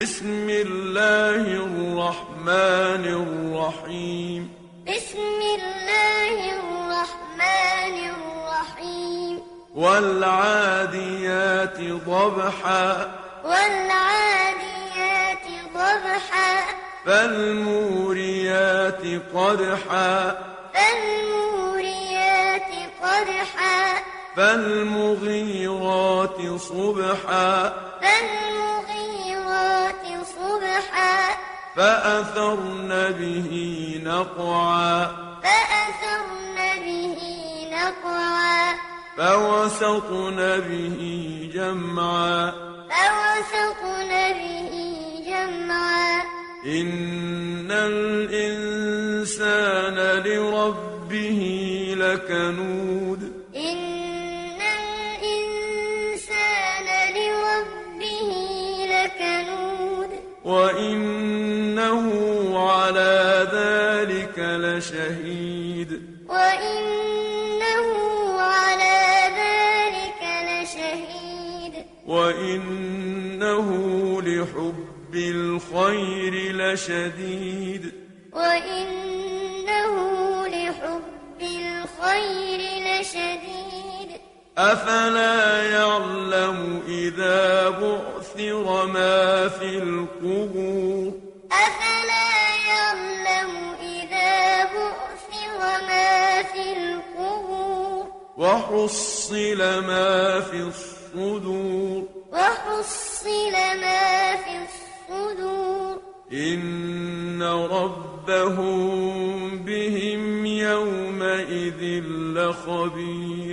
بسم الله الرحمن الرحيم. بسم الله الرحمن الرحيم. والعاديات ضبحا. والعاديات ضبحا. فالموريات قدحا. فالموريات قدحا. فالمغيرات صبحا. فالمغيرات صبحا. فأثرن به نقعا. فأثرن به نقعا. فوسطن به جمعا. فوسطن به جمعا. إن الإنسان لربه لكنود. إن الإنسان لربه لكنود. وإنه على ذلك لشهيد. وإنه على ذلك لشهيد. وإنه لحب الخير لشديد. وإنه لحب الخير لشديد. أفلا يعلم إذا بعثر ما في القبور. أفلا يعلم إذا بعثر ما في القبور. وحصل ما في الصدور. وحصل ما في الصدور. إن ربهم بهم يومئذ لخبير.